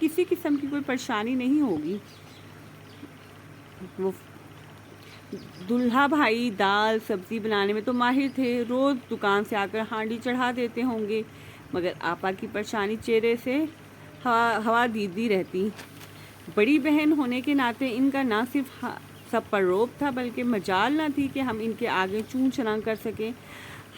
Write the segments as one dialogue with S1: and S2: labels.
S1: کسی قسم کی کوئی پریشانی نہیں ہوگی۔ وہ دلہا بھائی دال سبزی بنانے میں تو ماہر تھے، روز دکان سے آ کر ہانڈی چڑھا دیتے ہوں گے، مگر آپا کی پریشانی چہرے سے ہوا دیدی رہتی۔ بڑی بہن ہونے کے ناطے ان کا نہ صرف سب پر روب تھا، بلکہ مجال نہ تھی کہ ہم ان کے آگے چون چران کر سکیں۔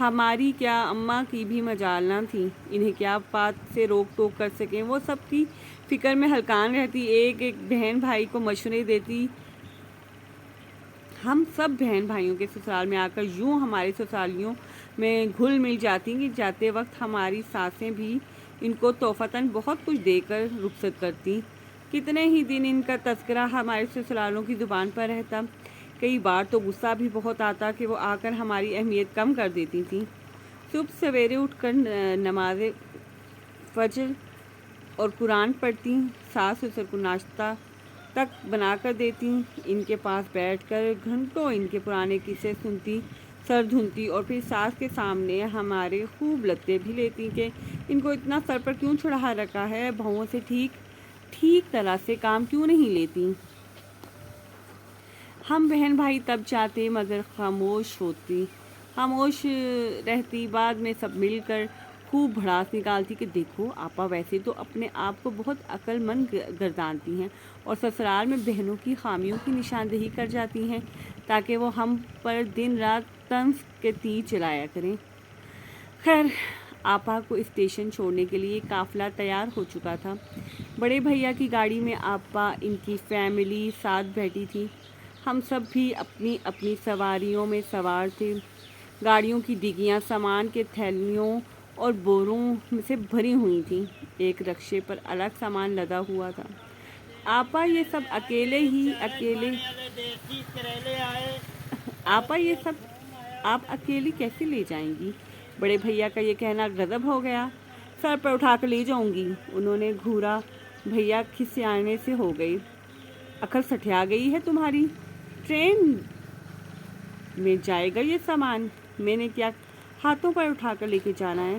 S1: ہماری کیا اماں کی بھی مجال نہ تھی انہیں کیا بات سے روک ٹوک کر سکیں۔ وہ سب کی فکر میں ہلکان رہتی، ایک ایک بہن بھائی کو مشورے دیتی۔ ہم سب بہن بھائیوں کے سسرال میں آ کر یوں ہماری سسرالیوں میں گھل مل جاتی کہ جاتے وقت ہماری ساسیں بھی ان کو توفتاً بہت کچھ دے کر رخصت کرتی۔ کتنے ہی دن ان کا تذکرہ ہمارے سسرالوں کی زبان پر رہتا۔ کئی بار تو غصہ بھی بہت آتا کہ وہ آ کر ہماری اہمیت کم کر دیتی تھیں۔ صبح سویرے اٹھ کر نماز فجر اور قرآن پڑھتی، ساس سسر کو ناشتہ تک بنا کر دیتی، ان کے پاس بیٹھ کر گھنٹوں ان کے پرانے قصے سنتی، سر دھنتی اور پھر ساس کے سامنے ہمارے خوب لتے بھی لیتی کہ ان کو اتنا سر پر کیوں چڑھا رکھا ہے، بہوؤں سے ٹھیک طرح سے کام کیوں نہیں لیتی۔ ہم بہن بھائی تب جاتے مگر خاموش رہتی۔ بعد میں سب مل کر خوب بھڑاس نکالتی کہ دیکھو آپا ویسے تو اپنے آپ کو بہت عقل مند گردانتی ہیں اور سسرال میں بہنوں کی خامیوں کی نشاندہی کر جاتی ہیں تاکہ وہ ہم پر دن رات طنز کے تیر چلایا کریں۔ خیر، آپا کو اسٹیشن چھوڑنے کے لیے قافلہ تیار ہو چکا تھا۔ بڑے بھیا کی گاڑی میں آپا ان کی فیملی ساتھ بیٹھی تھی۔ ہم سب بھی اپنی اپنی سواریوں میں سوار تھے۔ گاڑیوں کی ڈگیاں سامان کے تھیلیوں اور بوروں سے بھری ہوئی تھیں۔ ایک رکشے پر الگ سامان لدا ہوا تھا۔ آپا یہ سب آپ اکیلی کیسے لے جائیں گی؟ بڑے بھیا کا یہ کہنا غضب ہو گیا۔ سر پر اٹھا کر لے جاؤں گی، انہوں نے گھورا۔ بھیا کھسیانے سے ہو گئی۔ عقل سٹھیا گئی ہے تمہاری، ٹرین میں جائے گا یہ سامان، میں نے کیا ہاتھوں پر اٹھا کر لے کے جانا ہے؟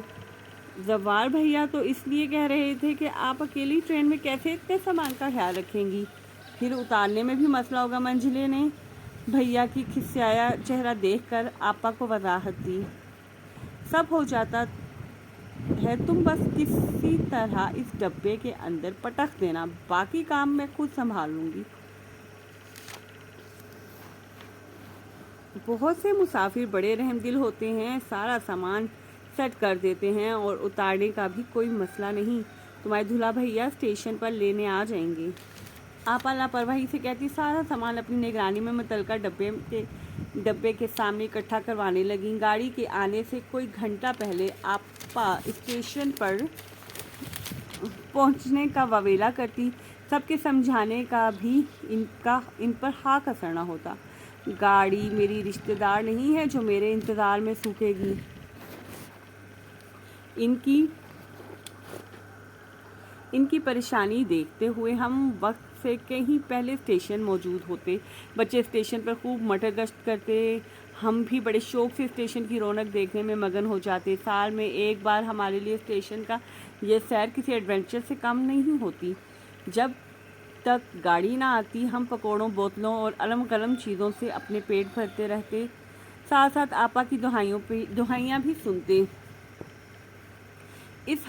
S1: زوار بھیا تو اس لیے کہہ رہے تھے کہ آپ اکیلی ٹرین میں کیسے اتنے سامان کا خیال رکھیں گی، پھر اتارنے میں بھی مسئلہ ہوگا۔ منجلے نے بھیا کی کھسیایا چہرہ دیکھ کر آپا کو وضاحت دی، سب ہو جاتا ہے، تم بس کسی طرح اس ڈبے کے اندر پٹک دینا، باقی کام میں خود سنبھال لوں گی۔ بہت سے مسافر بڑے رحم دل ہوتے ہیں، سارا سامان سیٹ کر دیتے ہیں اور اتارنے کا بھی کوئی مسئلہ نہیں، تمہارے دلہا بھیا اسٹیشن پر لینے آ جائیں گے۔ آپا لاپرواہی سے کہتی سارا سامان اپنی نگرانی میں متعلقہ ڈبے کے سامنے اکٹھا کروانے لگیں۔ گاڑی کے آنے سے کوئی گھنٹہ پہلے آپا اسٹیشن پر پہنچنے کا وویلا کرتی، سب کے سمجھانے کا بھی ان پر خاک اثر نہ ہوتا۔ گاڑی میری رشتہ دار نہیں ہے جو میرے انتظار میں سوکھے گی۔ ان کی پریشانی دیکھتے ہوئے ہم وقت سے کہیں پہلے اسٹیشن موجود ہوتے۔ بچے اسٹیشن پر خوب مٹر گشت کرتے، ہم بھی بڑے شوق سے اسٹیشن کی رونق دیکھنے میں مگن ہو جاتے۔ سال میں ایک بار ہمارے لیے اسٹیشن کا یہ سیر کسی ایڈونچر سے کم نہیں ہوتی۔ جب تک گاڑی نہ آتی ہم پکوڑوں، بوتلوں اور الم گلم چیزوں سے اپنے پیٹ بھرتے رہتے، ساتھ ساتھ آپا کی دہائیاں بھی سنتے۔ اس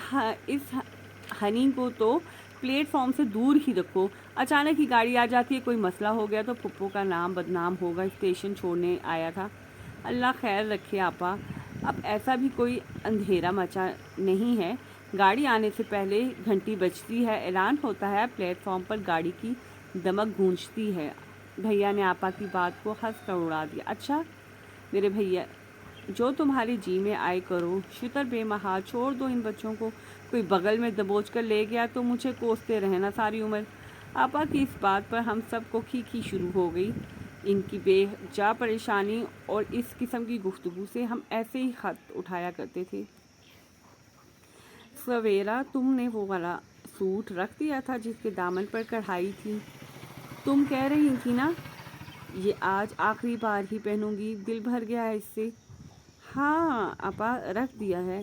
S1: ہنی کو تو پلیٹ فارم سے دور ہی رکھو، اچانک ہی گاڑی آ جاتی ہے، کوئی مسئلہ ہو گیا تو پھپھو کا نام بدنام ہوگا، اسٹیشن چھوڑنے آیا تھا۔ اللہ خیر رکھے آپا، اب ایسا بھی کوئی اندھیرا مچا نہیں ہے، گاڑی آنے سے پہلے گھنٹی بجتی ہے، اعلان ہوتا ہے، پلیٹ فارم پر گاڑی کی دمک گونجتی ہے۔ بھیا نے آپا کی بات کو ہنس کر اڑا دیا۔ اچھا میرے بھیا، جو تمہارے جی میں آئے کرو، شتر بے محال چھوڑ دو ان بچوں کو، کوئی بغل میں دبوچ کر لے گیا تو مجھے کوستے رہنا ساری عمر۔ آپا کی اس بات پر ہم سب کو کھیکھی شروع ہو گئی۔ ان کی بے جا پریشانی اور اس قسم کی گفتگو سے ہم ایسے ہی خط اٹھایا کرتے تھے۔ سویرا، تم نے وہ والا سوٹ رکھ دیا تھا جس کے دامن پر کڑھائی تھی، تم کہہ رہی تھی نا یہ آج آخری بار ہی پہنوں گی، دل بھر گیا ہے اس سے۔ ہاں آپا رکھ دیا ہے،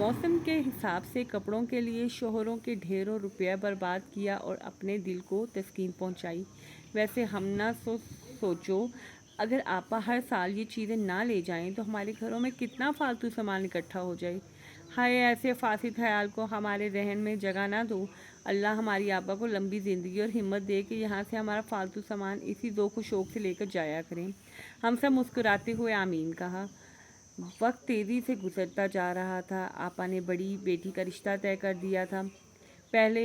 S1: موسم کے حساب سے کپڑوں کے لیے شوہروں کے ڈھیروں روپیہ برباد کیا اور اپنے دل کو تسکین پہنچائی۔ ویسے ہم نہ سوچو، اگر آپا ہر سال یہ چیزیں نہ لے جائیں تو ہمارے گھروں میں کتنا فالتو سامان اکٹھا ہو جائے۔ ہائے، ایسے فاسد خیال کو ہمارے ذہن میں جگہ نہ دو۔ اللہ ہماری آپا کو لمبی زندگی اور ہمت دے کہ یہاں سے ہمارا فالتو سامان اسی ذوق و شوق سے لے کر جایا کریں۔ ہم سب مسکراتے ہوئے آمین کہا۔ وقت تیزی سے گزرتا جا رہا تھا۔ آپا نے بڑی بیٹی کا رشتہ طے کر دیا تھا، پہلے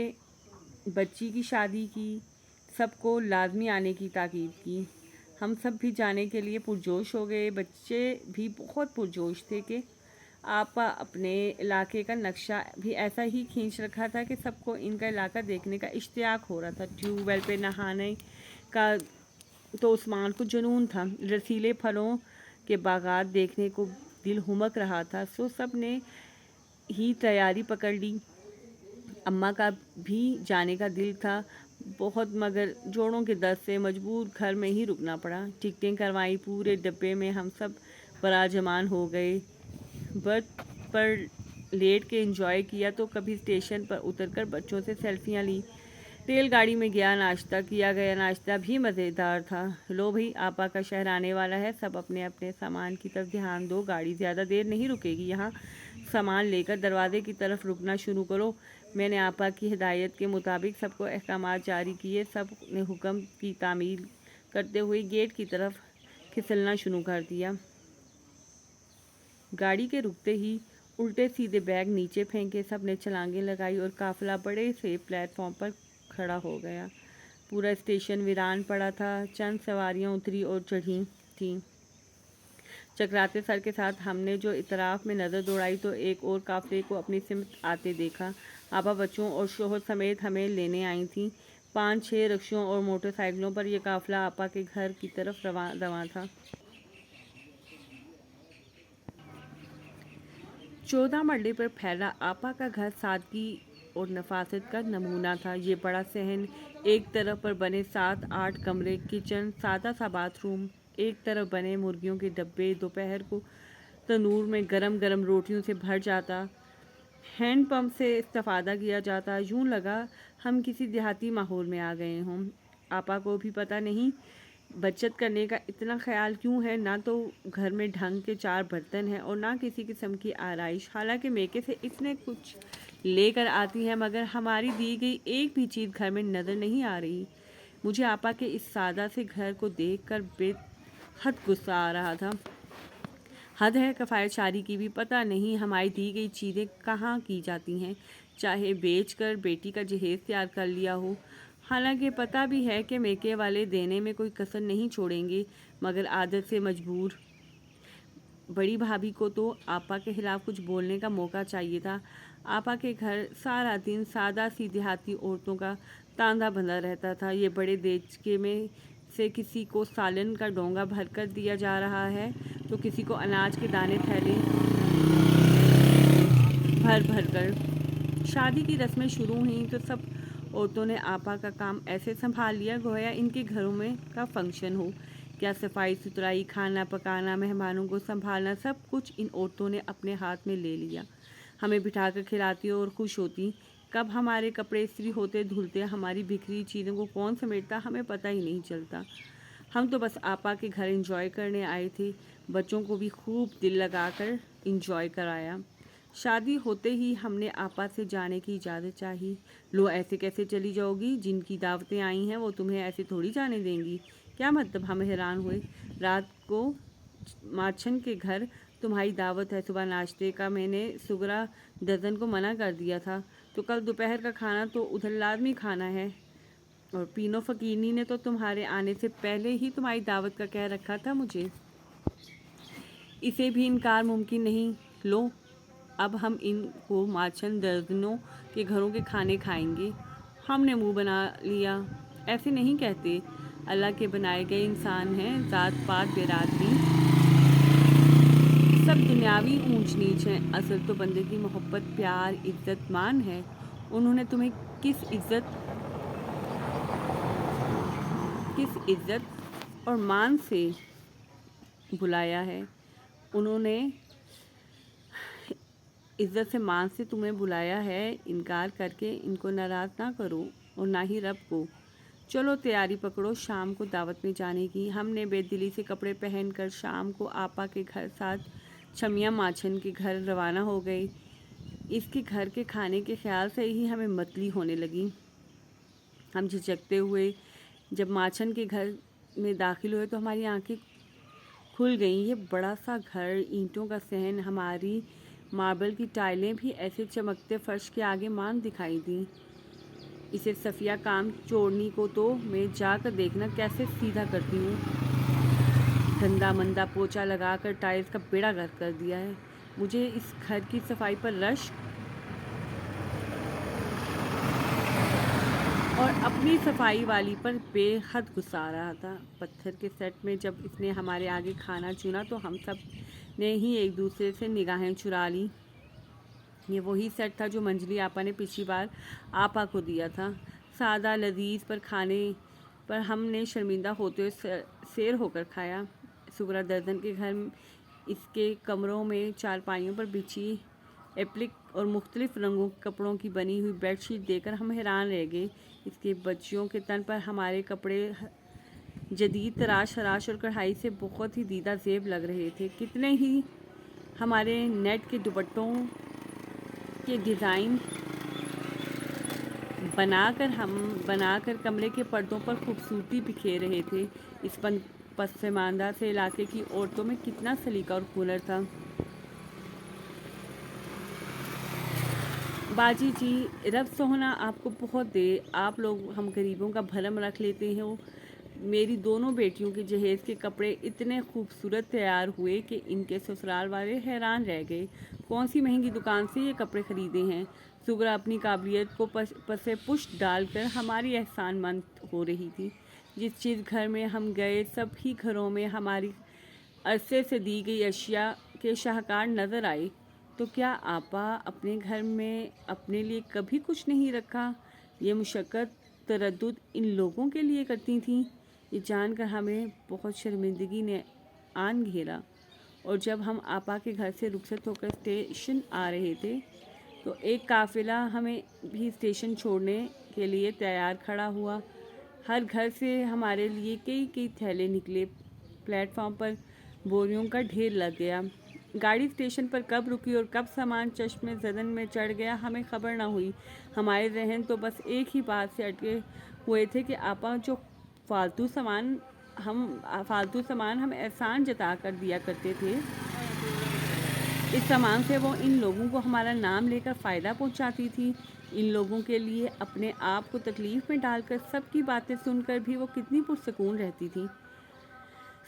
S1: بچی کی شادی کی، سب کو لازمی آنے کی تاکید کی۔ ہم سب بھی جانے کے لیے پرجوش ہو گئے۔ بچے بھی بہت پرجوش تھے کہ آپا اپنے علاقے کا نقشہ بھی ایسا ہی کھینچ رکھا تھا کہ سب کو ان کا علاقہ دیکھنے کا اشتیاق ہو رہا تھا۔ ٹیوب ویل پہ نہانے کا تو عثمان کو جنون تھا، رسیلے پھلوں کے باغات دیکھنے کو دل ہمک رہا تھا، سو سب نے ہی تیاری پکڑ لی۔ اماں کا بھی جانے کا دل تھا بہت، مگر جوڑوں کے درد سے مجبور گھر میں ہی رکنا پڑا۔ ٹکٹیں کروائی، پورے ڈبے میں ہم سب براجمان ہو گئے۔ برتھ پر لیٹ کے انجوائے کیا تو کبھی اسٹیشن پر اتر کر بچوں سے سیلفیاں لی۔ ریل گاڑی میں ناشتہ کیا گیا، ناشتہ بھی مزیدار تھا۔ لو بھئی، آپا کا شہر آنے والا ہے، سب اپنے اپنے سامان کی طرف دھیان دو، گاڑی زیادہ دیر نہیں رکے گی، یہاں سامان لے کر دروازے کی طرف رکنا شروع کرو۔ میں نے آپا کی ہدایت کے مطابق سب کو احکامات جاری کیے۔ سب نے حکم کی تعمیل کرتے ہوئے گیٹ کی طرف کھسلنا شروع کر دیا۔ گاڑی کے رکتے ہی الٹے سیدھے بیگ نیچے پھینکے، سب نے چھلانگیں لگائی اور قافلہ بڑے سے پلیٹ فارم پر کھڑا ہو گیا۔ پورا اسٹیشن ویران پڑا تھا، چند سواریاں اتری اور چڑھی تھیں۔ چکراتے سر کے ساتھ ہم نے جو اطراف میں نظر دوڑائی تو ایک اور قافلے کو اپنی سمت آتے دیکھا۔ آپا بچوں اور شوہر سمیت ہمیں لینے آئی تھیں۔ 5-6 رکشوں اور موٹر سائیکلوں پر یہ قافلہ آپا کے گھر کی طرف رواں تھا۔ 14 مرلے پر پھیلا آپا کا گھر سادگی اور نفاست کا نمونہ تھا۔ یہ بڑا صحن، ایک طرف پر بنے 7-8 کمرے، کچن، سادہ سا باتھ روم، ایک طرف بنے مرغیوں کے ڈبے، دوپہر کو تنور میں گرم گرم روٹیوں سے بھر جاتا، ہینڈ پمپ سے استفادہ کیا جاتا، یوں لگا ہم کسی دیہاتی ماحول میں آ گئے ہوں۔ آپا کو بھی پتہ نہیں بچت کرنے کا اتنا خیال کیوں ہے، نہ تو گھر میں ڈھنگ کے 4 برتن ہیں اور نہ کسی قسم کی آرائش، حالانکہ میکے سے اتنے کچھ لے کر آتی ہے مگر ہماری دی گئی ایک بھی چیز گھر میں نظر نہیں آ رہی۔ مجھے آپا کے اس سادہ سے گھر کو دیکھ کر بے حد غصہ آ رہا تھا۔ حد ہے کفایت شاری کی بھی، پتہ نہیں ہماری دی گئی چیزیں کہاں کی جاتی ہیں، چاہے بیچ کر بیٹی کا جہیز تیار کر لیا ہو۔ حالانکہ پتہ بھی ہے کہ میکے والے دینے میں کوئی کسر نہیں چھوڑیں گے، مگر عادت سے مجبور۔ بڑی بھابھی کو تو آپا کے خلاف کچھ بولنے کا موقع چاہیے تھا۔ آپا کے گھر سارا دن سادہ سی دیہاتی عورتوں کا تاندا بندھا رہتا تھا۔ یہ بڑے دیچکے میں سے کسی کو سالن کا ڈونگا بھر کر دیا جا رہا ہے تو کسی کو اناج کے دانے تھیلے بھر بھر کر۔ شادی کی رسمیں شروع ہوئیں تو سب عورتوں نے آپا کا کام ایسے سنبھال لیا گویا ان کے گھروں میں کا فنکشن ہو۔ کیا صفائی ستھرائی، کھانا پکانا، مہمانوں کو سنبھالنا، سب کچھ ان عورتوں نے اپنے ہاتھ میں لے لیا۔ ہمیں بٹھا کر کھلاتی اور خوش ہوتی۔ کب ہمارے کپڑے استری ہوتے دھلتے، ہماری بکھری چیزوں کو کون سمیٹتا، ہمیں پتہ ہی نہیں چلتا۔ ہم تو بس آپا کے گھر انجوائے کرنے آئے تھے۔ بچوں کو بھی خوب دل لگا کر انجوائے کرایا۔ شادی ہوتے ہی ہم نے آپا سے جانے کی اجازت چاہی۔ لو، ایسے کیسے چلی جاؤ گی؟ جن کی دعوتیں آئی ہیں وہ تمہیں ایسے تھوڑی جانے دیں گی۔ کیا مطلب؟ ہم حیران ہوئے۔ رات کو ماچھن کے گھر تمہاری دعوت ہے، صبح ناشتے کا میں نے سگرا ڈزن کو منع کر دیا تھا، تو کل دوپہر کا کھانا تو ادھر لازمی کھانا ہے، اور پینو فقیرنی نے تو تمہارے آنے سے پہلے ہی تمہاری دعوت کا کہہ رکھا تھا مجھے۔ اسے بھی انکار ممکن نہیں۔ لو، اب ہم ان کو ماچھن درزنوں کے گھروں کے کھانے کھائیں گے۔ ہم نے منہ بنا لیا۔ ایسے نہیں کہتے، اللہ کے بنائے گئے انسان ہیں، ذات پات برادری سب دنیاوی اونچ نیچ ہیں، اصل تو بندے کی محبت، پیار، عزت مان ہے۔ انہوں نے تمہیں کس عزت اور مان سے بلایا ہے؟ انہوں نے عزت سے ماں سے تمہیں بلایا ہے، انکار کر کے ان کو ناراض نہ کرو اور نہ ہی رب کو۔ چلو تیاری پکڑو شام کو دعوت میں جانے کی۔ ہم نے بے دلی سے کپڑے پہن کر شام کو آپا کے گھر ساتھ چھمیا ماچھن کے گھر روانہ ہو گئے۔ اس کے گھر کے کھانے کے خیال سے ہی ہمیں متلی ہونے لگی۔ ہم جھجکتے ہوئے جب ماچھن کے گھر میں داخل ہوئے تو ہماری آنکھیں کھل گئیں۔ یہ بڑا سا گھر، اینٹوں کا صحن، ہماری ماربل کی ٹائلیں بھی ایسے چمکتے فرش کے آگے مان دکھائی دیں۔ اسے صفیہ کام چوڑنی کو تو میں جا کر دیکھنا کیسے سیدھا کرتی ہوں۔ گندا مندا پوچھا لگا کر ٹائلز کا بیڑا غرق کر دیا ہے۔ مجھے اس گھر کی صفائی پر رشک اور اپنی صفائی والی پر بے حد غصہ آ رہا تھا۔ پتھر کے سیٹ میں جب اس نے ہمارے آگے کھانا چنا تو ہم سب نے ہی ایک دوسرے سے نگاہیں چرا لیں۔ یہ وہی سیٹ تھا جو منجلی آپا نے پچھلی بار آپا کو دیا تھا۔ سادہ لذیذ پر کھانے پر ہم نے شرمندہ ہوتے ہوئے سیر ہو کر کھایا۔ سغرا درزن کے گھر اس کے کمروں میں چارپائیوں پر بچھی ایپلک اور مختلف رنگوں کے کپڑوں کی بنی ہوئی بیڈ شیٹ دیکھ کر ہم حیران رہ گئے۔ اس کے بچیوں کے تن پر ہمارے کپڑے جدید تراش خراش اور کڑھائی سے بہت ہی دیدہ زیب لگ رہے تھے۔ کتنے ہی ہمارے نیٹ کے دوپٹوں کے ڈیزائن بنا کر کمرے کے پردوں پر خوبصورتی بکھیر رہے تھے۔ اس پسماندہ سے علاقے کی عورتوں میں کتنا سلیقہ اور ہنر تھا۔ باجی جی، رب سوہنا آپ کو بہت دے، آپ لوگ ہم غریبوں کا بھرم رکھ لیتے ہو۔ میری دونوں بیٹیوں کے جہیز کے کپڑے اتنے خوبصورت تیار ہوئے کہ ان کے سسرال والے حیران رہ گئے۔ کون سی مہنگی دکان سے یہ کپڑے خریدے ہیں؟ سغرا اپنی قابلیت کو پسِ پشت ڈال کر ہماری احسان مند ہو رہی تھی۔ جس گھر میں ہم گئے سب ہی گھروں میں ہماری عرصے سے دی گئی اشیاء کے شاہکار نظر آئے، تو کیا آپا اپنے گھر میں اپنے لیے کبھی کچھ نہیں رکھا؟ یہ مشقت تردد ان لوگوں کے لیے کرتی تھیں؟ یہ جان کر ہمیں بہت شرمندگی نے آن گھیرا، اور جب ہم آپا کے گھر سے رخصت ہو کر اسٹیشن آ رہے تھے تو ایک قافلہ ہمیں بھی اسٹیشن چھوڑنے کے لیے تیار کھڑا ہوا۔ ہر گھر سے ہمارے لیے کئی تھیلے نکلے۔ پلیٹ فارم پر بوریوں کا ڈھیر لگ گیا۔ گاڑی اسٹیشن پر کب رکی اور کب سامان چشم زدن میں چڑھ گیا ہمیں خبر نہ ہوئی۔ ہمارے ذہن تو بس ایک ہی بات سے اٹکے ہوئے تھے کہ آپا جو فالتو سامان ہم احسان جتا کر دیا کرتے تھے، اس سامان سے وہ ان لوگوں کو ہمارا نام لے کر فائدہ پہنچاتی تھی۔ ان لوگوں کے لیے اپنے آپ کو تکلیف میں ڈال کر سب کی باتیں سن کر بھی وہ کتنی پرسکون رہتی تھی۔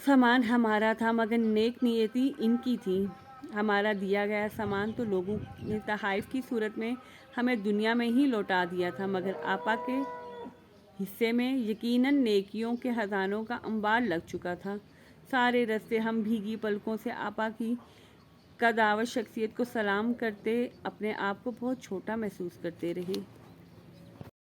S1: سامان ہمارا تھا مگر نیک نیتی ان کی تھی۔ ہمارا دیا گیا سامان تو لوگوں نے تحائف کی صورت میں ہمیں دنیا میں ہی لوٹا دیا تھا، مگر آپا کے حصے میں یقیناً نیکیوں کے خزانوں کا انبار لگ چکا تھا۔ سارے راستے ہم بھیگی پلکوں سے آپا کی قدآور شخصیت کو سلام کرتے اپنے آپ کو بہت چھوٹا محسوس کرتے رہے۔